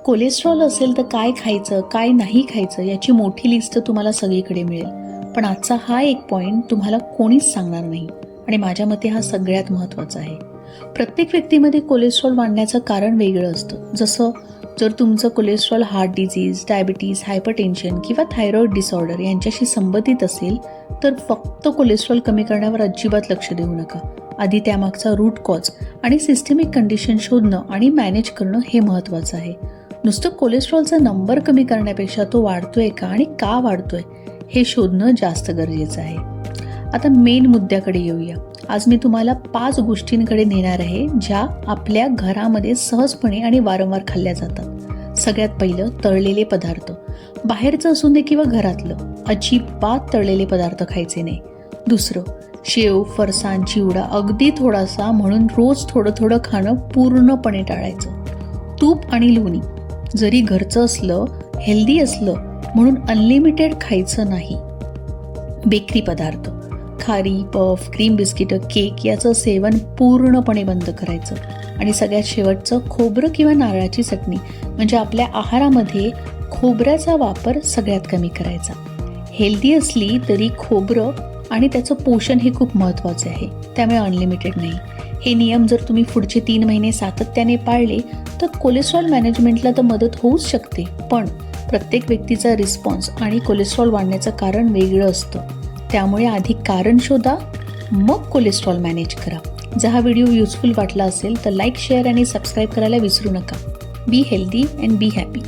Cholesterol असेल तर काय खायचं काय नाही खायचं याची मोठी लिस्ट तुम्हाला सगळीकडे मिळेल, पण आजचा हा एक पॉईंट तुम्हाला कोणीच सांगणार नाही आणि माझ्या मते हा सगळ्यात महत्त्वाचा आहे. प्रत्येक व्यक्तीमध्ये कोलेस्ट्रॉल वाढण्याचं कारण वेगळं असतं. जसं जर तुमचं cholesterol heart disease, diabetes, hypertension किंवा थायरॉईड डिसऑर्डर यांच्याशी संबंधित असेल तर फक्त कोलेस्ट्रॉल कमी करण्यावर अजिबात लक्ष देऊ नका. आधी त्यामागचा रूट कॉज आणि सिस्टेमिक कंडिशन शोधणं आणि मॅनेज करणं हे महत्त्वाचं आहे. नुसतं कोलेस्ट्रॉलचा नंबर कमी करण्यापेक्षा तो वाढतोय का आणि का वाढतोय हे शोधणं जास्त गरजेचं आहे. आता मेन मुद्द्याकडे येऊया. आज मी तुम्हाला 5 गोष्टींकडे नेणार आहे ज्या आपल्या घरामध्ये सहजपणे आणि वारंवार खाल्ल्या जातात. सगळ्यात पहिलं, तळलेले पदार्थ. बाहेरचं असून दे किंवा घरातलं, अजिबात तळलेले पदार्थ खायचे नाही. दुसरं, शेव, फरसाण, चिवडा अगदी थोडासा म्हणून रोज थोडं थोडं खाणं पूर्णपणे टाळायचं. तूप आणि लोणी जरी घरचं असलं, हेल्दी असलं म्हणून अनलिमिटेड खायचं नाही. बेकरी पदार्थ, खारी, पफ, क्रीम बिस्किटं, केक याचं सेवन पूर्णपणे बंद करायचं. आणि सगळ्यात शेवटचं, खोबरं किंवा नारळाची चटणी म्हणजे आपल्या आहारामध्ये खोबऱ्याचा वापर सगळ्यात कमी करायचा. हेल्दी असली तरी खोबरं आणि त्याचं पोषण हे खूप महत्त्वाचे आहे, त्यामुळे अनलिमिटेड नाही. हे नियम जर तुम्ही पुढचे 3 महिने सातत्याने पाळले तर कोलेस्ट्रॉल मॅनेजमेंटला तर मदत होऊच शकते, पण प्रत्येक व्यक्तीचा रिस्पॉन्स आणि कोलेस्ट्रॉल वाढण्याचं कारण वेगळं असतं. त्यामुळे आधी कारण शोधा, मग कोलेस्ट्रॉल मॅनेज करा. जर हा व्हिडिओ युजफुल वाटला असेल तर लाईक, शेअर आणि सबस्क्राईब करायला विसरू नका. Be healthy and be happy.